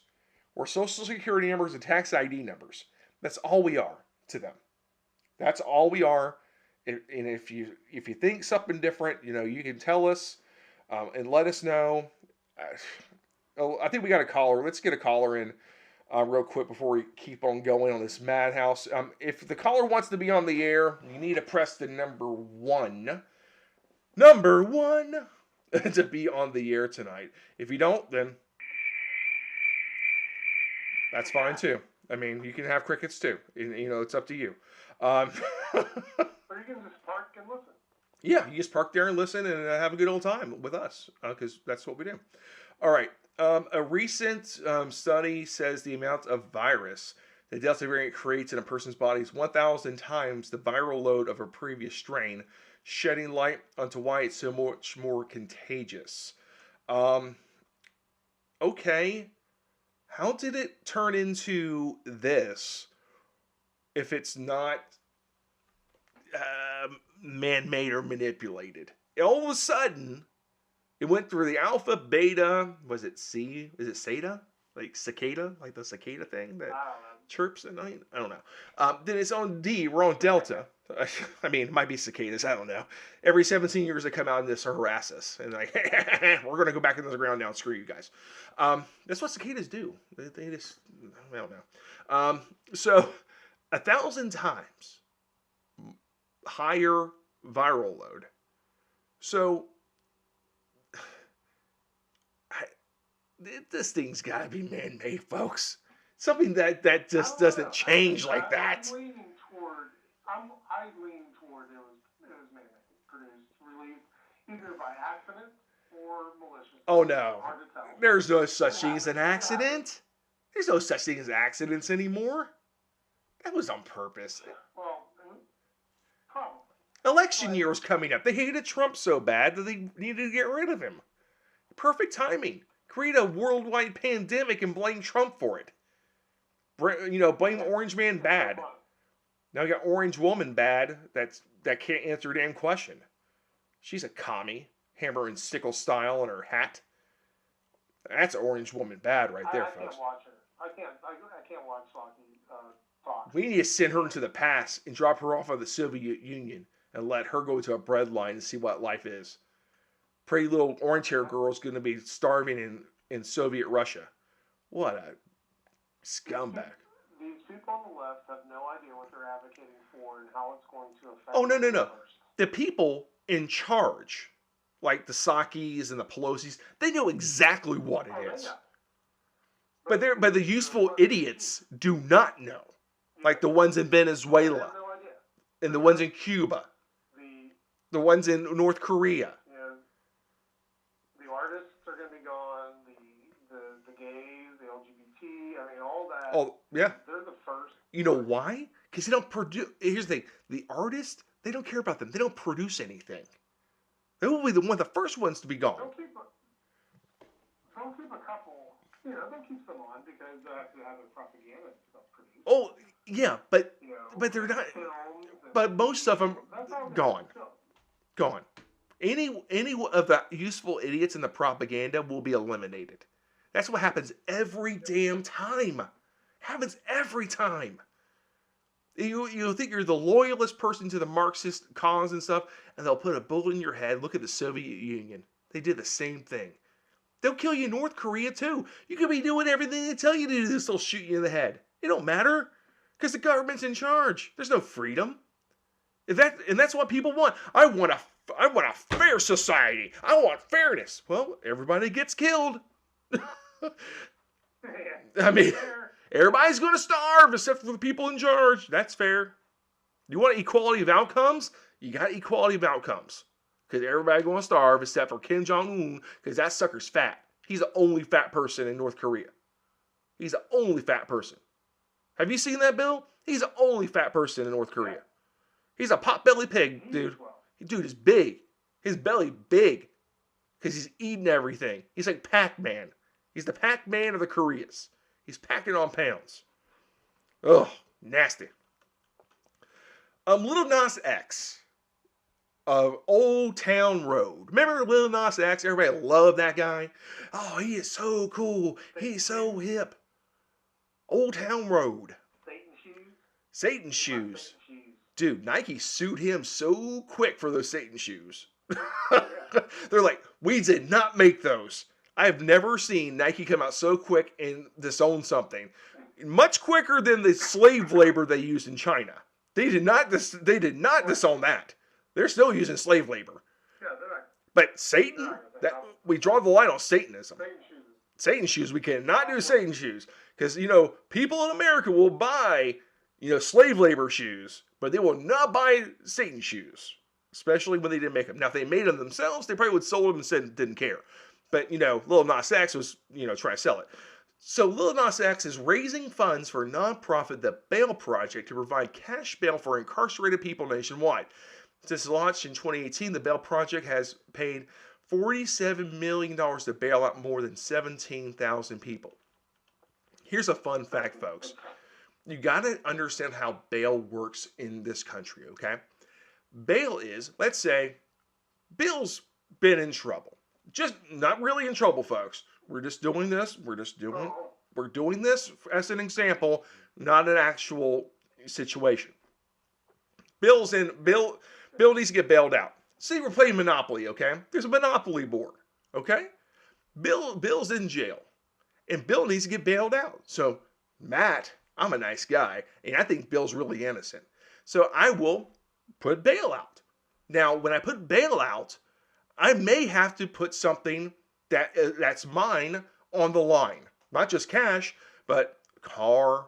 We're social security numbers and tax ID numbers. That's all we are to them. That's all we are. And if you think something different, you can tell us and let us know. I think we got a caller. Let's get a caller in real quick before we keep on going on this madhouse. If the caller wants to be on the air, you need to press the number one to be on the air tonight. If you don't, then that's fine too. I mean, you can have crickets too. It's up to you. Or you can just park and listen. Yeah, you just park there and listen and have a good old time with us because that's what we do. All right. A recent study says the amount of virus the Delta variant creates in a person's body is 1,000 times the viral load of a previous strain, shedding light onto why it's so much more contagious. Okay. How did it turn into this if it's not man-made or manipulated? All of a sudden, it went through the alpha, beta, was it C? Is it Zeta? like cicada, like the cicada thing that I don't know. chirps at night. I don't know. Then it's on D. We're on Delta. I mean, it might be cicadas. I don't know. Every 17 years they come out and just harass us, and like, we're gonna go back into the ground now and screw you guys. That's what cicadas do. They just, I don't know. So 1,000 times higher viral load. So this thing's got to be man-made, folks. Something that just doesn't change like that. I lean toward it was man-made, produced, released either by accident or malicious. Oh no, Hard to tell. there's no such thing as an accident. There's no such thing as accidents anymore. That was on purpose. Well, probably. Election year was coming up. They hated Trump so bad that they needed to get rid of him. Perfect timing. Create a worldwide pandemic and blame Trump for it. Blame Orange Man bad. Now you got Orange Woman bad that can't answer a damn question. She's a commie. Hammer and sickle style in her hat. That's Orange Woman bad right there, I folks. can't watch her. I can't watch Fox. We need to send her into the past and drop her off of the Soviet Union and let her go to a bread line and see what life is. Pretty little orange hair girl's going to be starving in Soviet Russia. What a scumbag. These people on the left have no idea what they're advocating for and how it's going to affect. Oh, no. others. The people in charge, like the Psaki's and the Pelosi's, they know exactly what it is. But the useful idiots do not know. Like the ones in They Venezuela have no idea. and the ones in Cuba, the ones in North Korea. The artists are going to be gone. The gays, the LGBT. I mean, all that. Oh, yeah. They're the first. You know why? Because they don't produce. Here's the thing: the artists, they don't care about them. They don't produce anything. They will be one of the first ones to be gone. They'll keep a couple. They'll keep them on because they have to have their propaganda stuff produced. Oh, yeah, but they're not. But most of them gone. Gone. Any of the useful idiots in the propaganda will be eliminated. That's what happens every damn time. Happens every time. You think you're the loyalist person to the Marxist cause and stuff, and they'll put a bullet in your head. Look at the Soviet Union. They did the same thing. They'll kill you in North Korea too. You could be doing everything they tell you to do. This, they'll shoot you in the head. It don't matter because the government's in charge. There's no freedom. And that's what people want. I want a fair society. I want fairness. Well, everybody gets killed. I mean, everybody's going to starve except for the people in charge. That's fair. You want equality of outcomes? You got equality of outcomes. Because everybody's going to starve except for Kim Jong-un because that sucker's fat. He's the only fat person in North Korea. He's the only fat person. Have you seen that, Bill? He's the only fat person in North Korea. He's a pot-belly pig, dude. Dude is big. His belly big. Because he's eating everything. He's like Pac-Man. He's the Pac-Man of the Koreas. He's packing on pounds. Ugh, nasty. Lil Nas X of Old Town Road. Remember Lil Nas X? Everybody loved that guy. Oh, he is so cool. He's so hip. Old Town Road. Satan shoes. Dude, Nike sued him so quick for those Satan shoes. They're like, we did not make those. I have never seen Nike come out so quick and disown something. Much quicker than the slave labor they used in China. They did not disown that. They're still using slave labor. But Satan, we draw the line on Satanism. Satan shoes, we cannot do Satan shoes. Because, people in America will buy, slave labor shoes, but they will not buy Satan shoes. Especially when they didn't make them. Now, if they made them themselves, they probably would have sold them and said didn't care. But, Lil Nas X was, trying to sell it. So Lil Nas X is raising funds for a nonprofit, the Bail Project, to provide cash bail for incarcerated people nationwide. Since launched in 2018, the Bail Project has paid $47 million to bail out more than 17,000 people. Here's a fun fact, folks. You got to understand how bail works in this country, okay? Bail is, let's say, Bill's been in trouble. Just not really in trouble, folks. We're just doing this. We're just doing We're doing this as an example, not an actual situation. Bill needs to get bailed out. See, we're playing Monopoly, okay? There's a Monopoly board, okay? Bill's in jail, and Bill needs to get bailed out. So, Matt, I'm a nice guy, and I think Bill's really innocent. So I will put bail out. Now, when I put bail out, I may have to put something that's mine on the line. Not just cash, but car,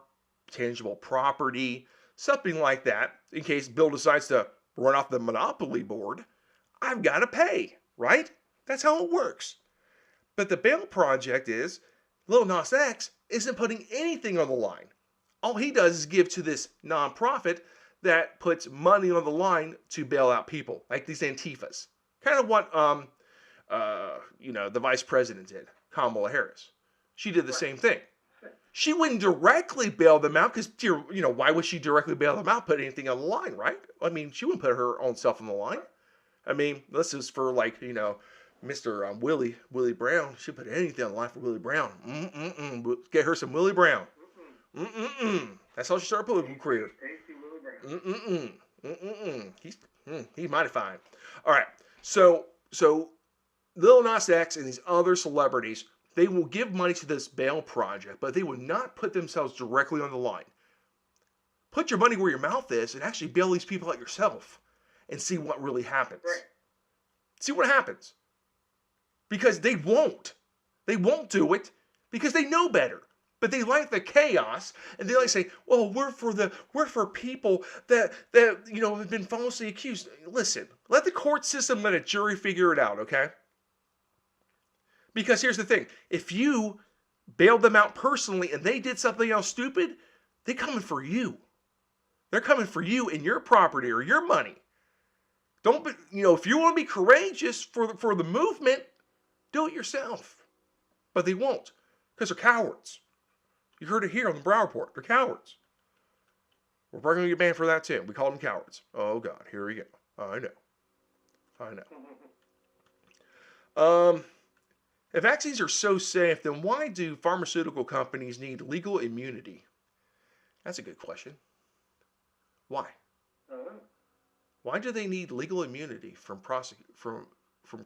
tangible property, something like that. In case Bill decides to run off the Monopoly board, I've got to pay, right? That's how it works. But the bail project is, Lil Nas X isn't putting anything on the line. All he does is give to this nonprofit that puts money on the line to bail out people, like these Antifas. Kind of what the vice president did, Kamala Harris. She did the same thing. She wouldn't directly bail them out because, why would she directly bail them out, put anything on the line, right? I mean, she wouldn't put her own self on the line. I mean, this is for Mr. Willie Brown. She put anything on the line for Willie Brown. Get her some Willie Brown. That's how she started her political career. He's mighty fine. All right, so Lil Nas X and these other celebrities, they will give money to this bail project, but they will not put themselves directly on the line. Put your money where your mouth is and actually bail these people out yourself and see what really happens. Right. See what happens. Because they won't. They won't do it because they know better. But they like the chaos, and they like say, "Well, we're for people that have been falsely accused." Listen, let the court system, let a jury figure it out, okay? Because here's the thing: if you bailed them out personally and they did something else stupid, they're coming for you. They're coming for you and your property or your money. Don't be, if you want to be courageous for the movement, do it yourself. But they won't, because they're cowards. You heard it here on the Brown Report. They're cowards. We're probably going to get banned for that too. We call them cowards. Oh, God. Here we go. I know. If vaccines are so safe, then why do pharmaceutical companies need legal immunity? That's a good question. Why? Why do they need legal immunity from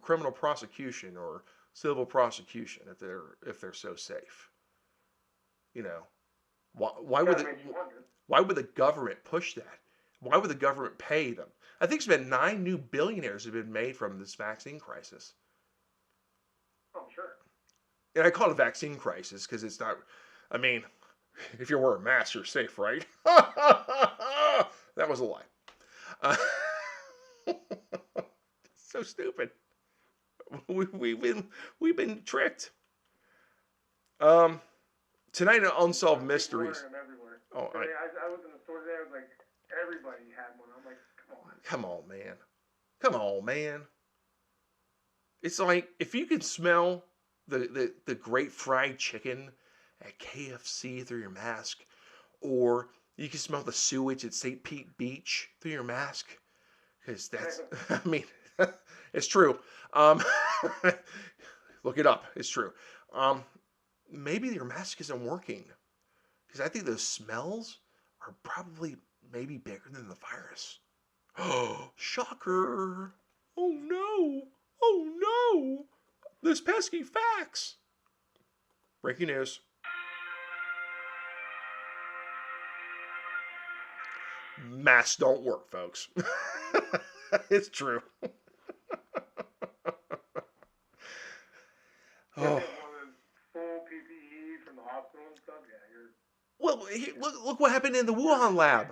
criminal prosecution or civil prosecution if they're so safe? Why would the government push that? Why would the government pay them? I think it's been 9 new billionaires have been made from this vaccine crisis. Oh, sure. And I call it a vaccine crisis because it's not, if you wear a mask, you're safe, right? That was a lie. So stupid. We've been tricked. Tonight on Unsolved Mysteries. Oh, I was in the store today. I was like, everybody had one. I'm like, come on, man. It's like if you can smell the great fried chicken at KFC through your mask, or you can smell the sewage at St. Pete Beach through your mask, because that's, it's true. Look it up. It's true. Maybe your mask isn't working, because I think those smells are probably maybe bigger than the virus. Oh, shocker. Oh no. This pesky facts. Breaking news. Masks don't work, folks. It's true. Oh. Well, look what happened in the Wuhan lab.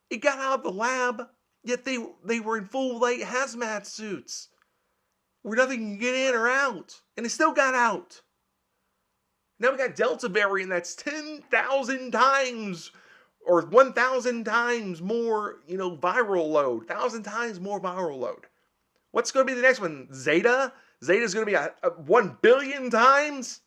It got out of the lab, yet they were in full hazmat suits, where nothing can get in or out, and it still got out. Now we got Delta variant that's 10,000 times or 1,000 times more, viral load, 1,000 times more viral load. What's going to be the next one? Zeta? Zeta's going to be a 1 billion times?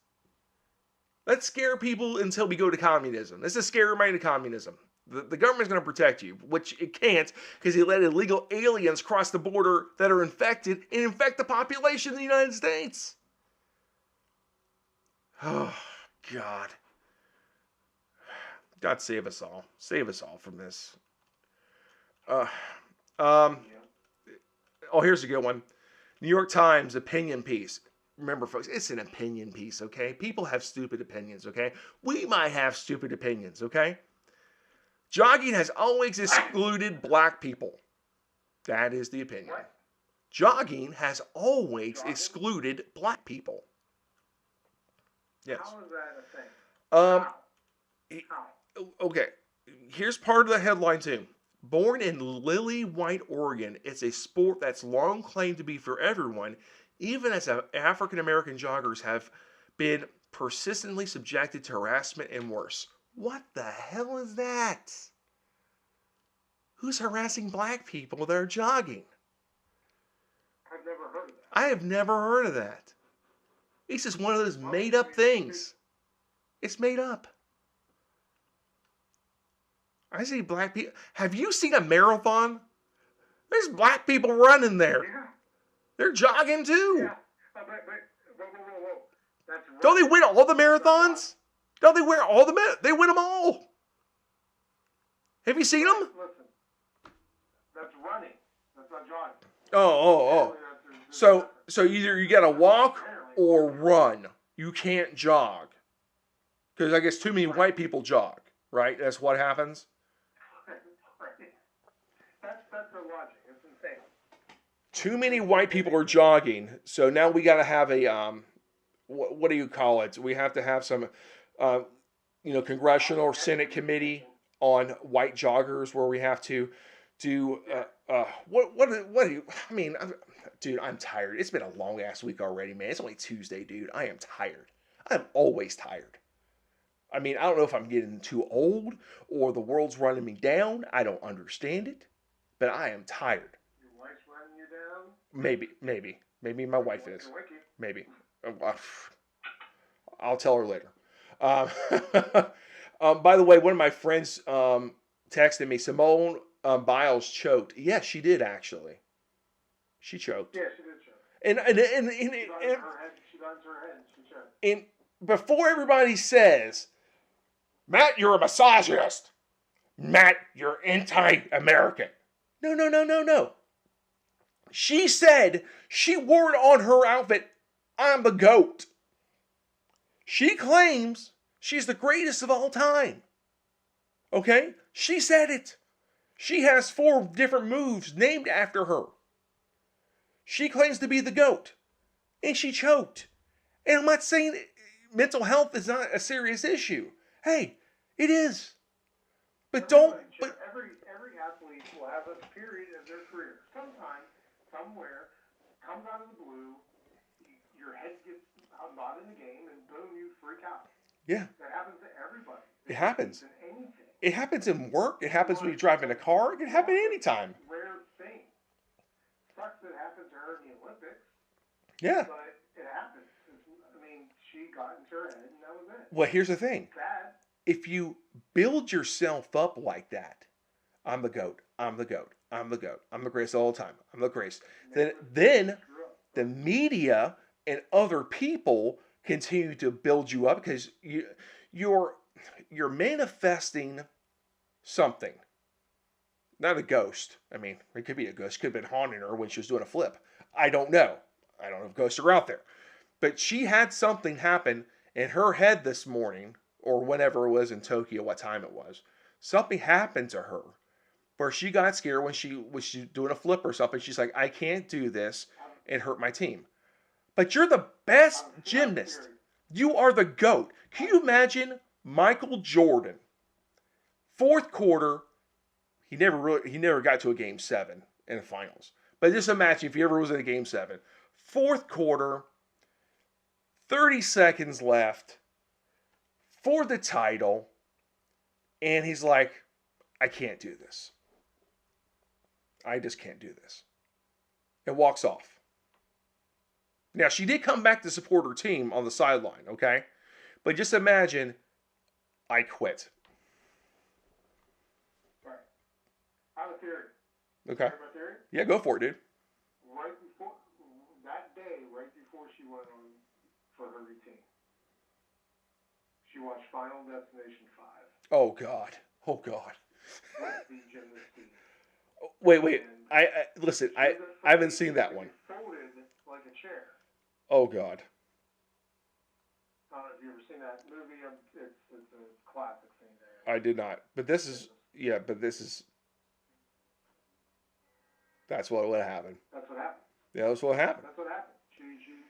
Let's scare people until we go to communism. This is scare everybody to communism. The government's going to protect you, which it can't, because they let illegal aliens cross the border that are infected and infect the population of the United States. Oh, God. God save us all. Save us all from this. Uh, um, oh, here's a good one. New York Times opinion piece. Remember, folks, it's an opinion piece, okay? People have stupid opinions, okay? We might have stupid opinions, okay? Jogging has always excluded black people. That is the opinion. What? Jogging has always excluded black people. Yes. How is that a thing? Um, How? okay, here's part of the headline too. Born in Lily White, Oregon, it's a sport that's long claimed to be for everyone, even as African American joggers have been persistently subjected to harassment and worse. What the hell is that? Who's harassing black people that are jogging? I've never heard of that. I have never heard of that. It's just one of those made up things. It's made up. I see black people. Have you seen a marathon? There's black people running there. Yeah. They're jogging too. Yeah. But whoa. That's right. Don't they win all the marathons? Don't they win all the They win them all. Have you seen them? Listen, that's running. That's not jogging. Oh. So either you gotta walk or run. You can't jog. Because I guess too many white people jog, right? That's what happens. That's the logic. It's insane. Too many white people are jogging, so now we gotta have a what do you call it? We have to have some congressional or Senate committee on white joggers where we have to do what do you? I mean, dude, I'm tired. It's been a long ass week already, man. It's only Tuesday, dude. I am tired. I'm always tired. I mean, I don't know if I'm getting too old or the world's running me down. I don't understand it, but I am tired. Your wife's running you down? Maybe my wife is. Wiki. Maybe. I'll tell her later. By the way, one of my friends texted me, Simone Biles choked. Yes, she did actually. She choked. Yeah, she did choke. She got into her head. She choked. And before everybody says, Matt, you're a misogynist. Matt, you're anti-American. No. She said she wore it on her outfit. I'm the GOAT. She claims she's the greatest of all time. Okay? She said it. She has 4 different moves named after her. She claims to be the GOAT. And she choked. And I'm not saying mental health is not a serious issue. Hey, it is. But Every athlete will have a period of their career. Sometime, somewhere, comes out of the blue, your head gets not in the game, and boom, you freak out. Yeah. That happens to everybody. It happens. In anything. It happens in work. It happens when you drive in a car. It can happen anytime. Rare thing. Sucks that happened to her in the Olympics. Yeah. But it happens. I mean, she got into her head, and that was it. Well, here's the thing. Bad. If you build yourself up like that, I'm the GOAT. I'm the GOAT. I'm the GOAT. I'm the greatest all the time. I'm the greatest. Then the media and other people continue to build you up because you're manifesting something. Not a ghost. I mean, it could be a ghost. Could have been haunting her when she was doing a flip. I don't know. I don't know if ghosts are out there. But she had something happen in her head this morning, or whenever it was in Tokyo, what time it was. Something happened to her where she got scared when she was doing a flip or something. She's like, I can't do this and hurt my team. But you're the best gymnast. You are the GOAT. Can you imagine Michael Jordan? 4th quarter, he never got to a game 7 in the finals. But just imagine if he ever was in a game 7. 4th quarter, 30 seconds left for the title, and he's like, I can't do this. I just can't do this. And walks off. Now, she did come back to support her team on the sideline, okay? But just imagine, I quit. Right. I have a theory. Okay. You heard my theory? Yeah, go for it, dude. Right before, that day, right before she went on for her routine, She watched Final Destination 5 Oh God. Oh God. with the gymnast team. Wait. And I listen. I haven't seen that one. It folded like a chair. Oh God. I don't know if you've ever seen that movie. It's a classic scene there. I did not. But this is. Yeah. But this is. That's what would happen. That's what happened. Yeah, that's what happened. That's what happened.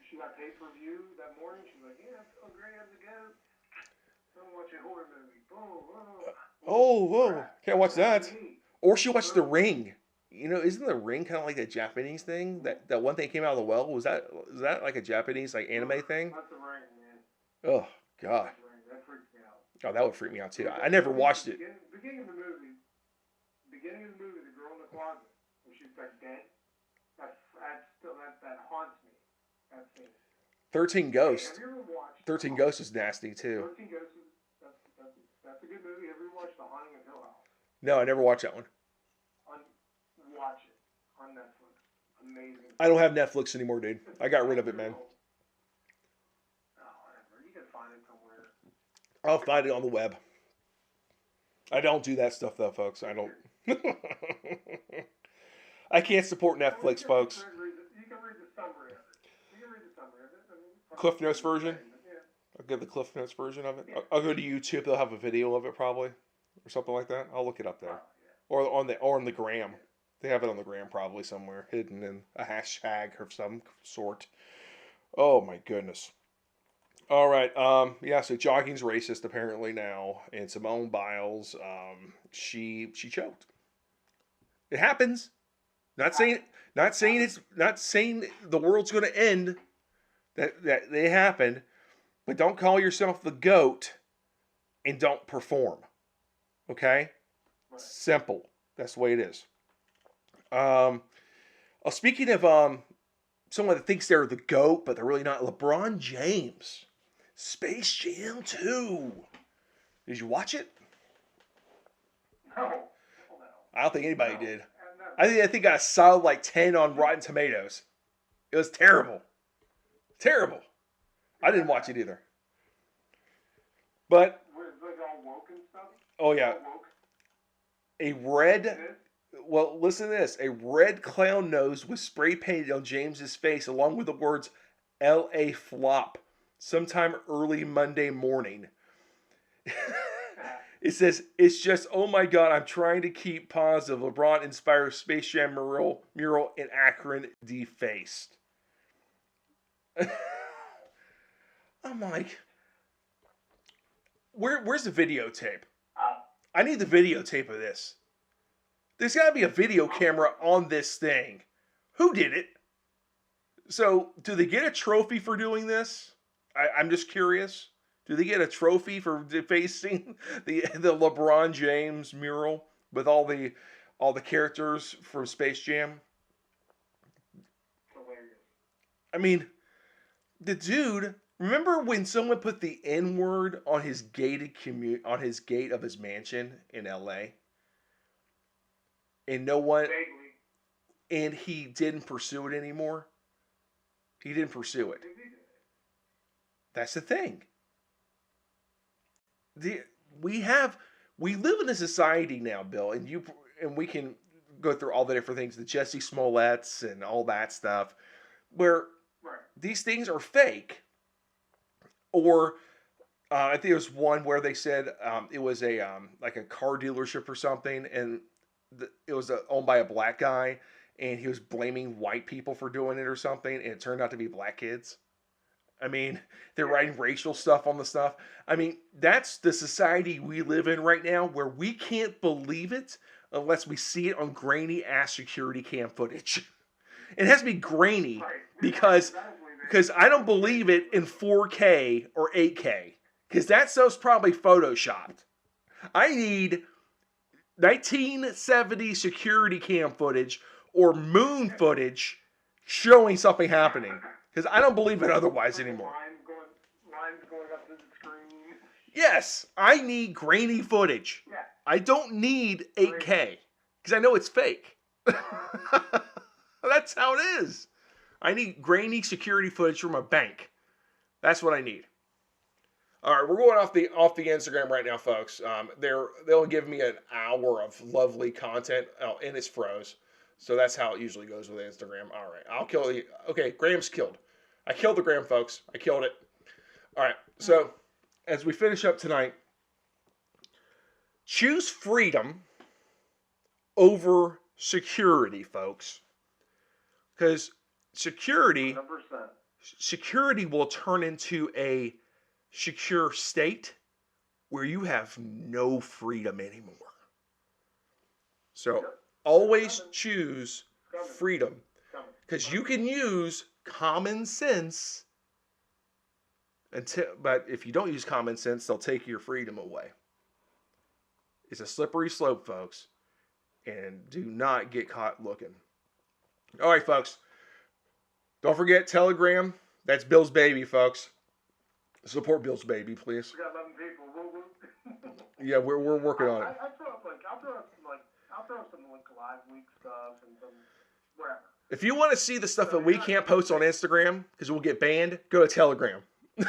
She got pay-per-view that morning. She's like, yeah, it's so great as a go. I'm watching a horror movie. Boom. Oh, whoa! Can't watch that. Me. Or she watched The Ring. You know, isn't The Ring kind of like a Japanese thing? That one thing came out of the well. Was that like a Japanese like anime thing? That's the Ring, man. Oh God. That's the Ring. That freaks me out. Oh, that would freak me out too. I never watched it. Beginning of the movie, the girl in the closet, when she's like dead, that haunts me. That scene. 13 Ghosts. Have you ever watched 13 Ghosts is nasty too. 13 Ghosts? That's a good movie. Have you ever watched The Haunting of Hill House? No, I never watched that one. Watch it on Netflix. Amazing. I don't have Netflix anymore, dude. I got rid of it, man. Oh, whatever. You can find it somewhere. I'll find it on the web. I don't do that stuff though, folks. I don't. I can't support Netflix, folks. You can read the summary of it. Cliff Notes version? Yeah. I'll give the Cliff Notes version of it. I'll go to YouTube. They'll have a video of it probably, or something like that. I'll look it up there, or on the gram. They have it on the gram probably somewhere, hidden in a hashtag of some sort. Oh my goodness. All right. Yeah. So jogging's racist apparently now, and Simone Biles, she choked. It happens. Not saying the world's going to end. That they happen, but don't call yourself the GOAT and don't perform. Okay? Right. Simple. That's the way it is. Speaking of someone that thinks they're the GOAT, but they're really not, LeBron James. Space Jam 2. Did you watch it? No. I don't think anybody did. I think it got a solid like 10 on Rotten Tomatoes. It was terrible. Terrible. I didn't watch it either. But Was it all woke and stuff? oh yeah, a red. Well, listen to this. A red clown nose was spray painted on James's face along with the words "L.A. Flop" sometime early Monday morning. It says, "It's just, oh my God, I'm trying to keep positive. LeBron inspires Space Jam mural in Akron defaced." I'm like, where's the videotape? I need the videotape of this. There's got to be a video camera on this thing. Who did it? So, do they get a trophy for doing this? I'm just curious. Do they get a trophy for defacing the LeBron James mural with all the characters from Space Jam? Hilarious. I mean, the dude. Remember when someone put the N-word on his gate of his mansion in L.A. and no one, Vaguely. and he didn't pursue it anymore? He didn't pursue it. That's the thing. We live in a society now, Bill, and we can go through all the different things, the Jesse Smolletts and all that stuff, where Right. these things are fake. Or I think there was one where they said it was a like a car dealership or something, and it was owned by a black guy, and he was blaming white people for doing it or something, and it turned out to be black kids. I mean, they're writing racial stuff on the stuff. I mean, that's the society we live in right now, where we can't believe it unless we see it on grainy ass security cam footage. It has to be grainy Right. because I don't believe it in 4K or 8K, because that stuff's probably photoshopped. I need 1970 security cam footage or moon footage showing something happening, because I don't believe it otherwise anymore. Lines going up to the screen. Yes, I need grainy footage. Yeah. I don't need 8K, because I know it's fake. That's how it is. I need grainy security footage from a bank. That's what I need. All right, we're going off the Instagram right now, folks. They'll give me an hour of lovely content. Oh, and it's froze, so that's how it usually goes with Instagram. All right, I'll kill the. Okay, Graham's killed. I killed the Graham, folks. I killed it. All right, so as we finish up tonight, choose freedom over security, folks, because security 100%. will turn into a secure state where you have no freedom anymore. So Yep. always choose Coming. freedom, Coming. because you can use common sense but if you don't use common sense, they'll take your freedom away. It's a slippery slope, folks, and do not get caught looking. All right, folks. Don't forget Telegram. That's Bill's baby, folks. Support Bill's baby, please. We got 11 people. Yeah, we're working on it. I'll throw some live week stuff and some whatever. If you want to see the stuff that we can't post on Instagram because we'll get banned, go to Telegram. Yeah,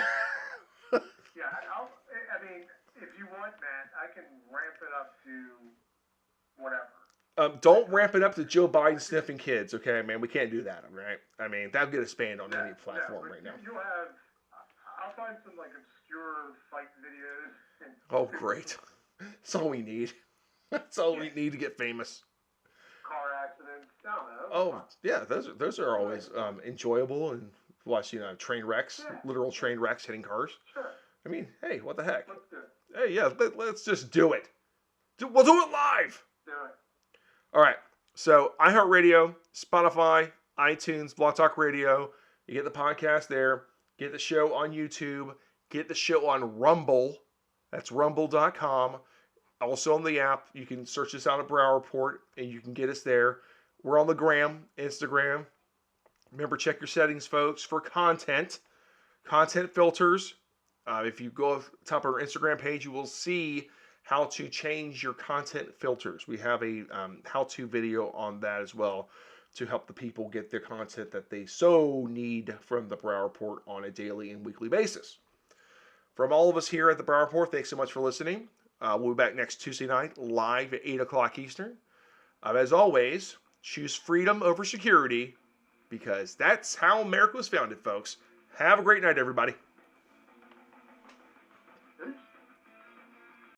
I mean, if you want, Matt, I can ramp it up to whatever. Don't ramp it up to Joe Biden sniffing kids, okay, man? We can't do that, all right? I mean, that'll get us banned on any platform right now. You'll have, I'll find some obscure fight videos. Oh, great. That's all we need. That's all we need to get famous. Car accidents. I don't know. Oh, yeah, those are always enjoyable, and watch, train wrecks, literal train wrecks hitting cars. Sure. I mean, hey, what the heck? Let's do it. Hey, yeah, let's just do it. We'll do it live. Do it. All right. So iHeartRadio, Spotify, iTunes, Blog Talk Radio. You get the podcast there. Get the show on YouTube. Get the show on Rumble. That's rumble.com. Also on the app. You can search us out at Brow Report, and you can get us there. We're on the gram, Instagram. Remember, check your settings, folks, for content filters. If you go up top of our Instagram page, you will see how to change your content filters. We have a how-to video on that as well to help the people get their content that they so need from the Brow Report on a daily and weekly basis. From all of us here at the Brow Report, thanks so much for listening. We'll be back next Tuesday night, live at 8 o'clock Eastern. As always, choose freedom over security, because that's how America was founded, folks. Have a great night, everybody.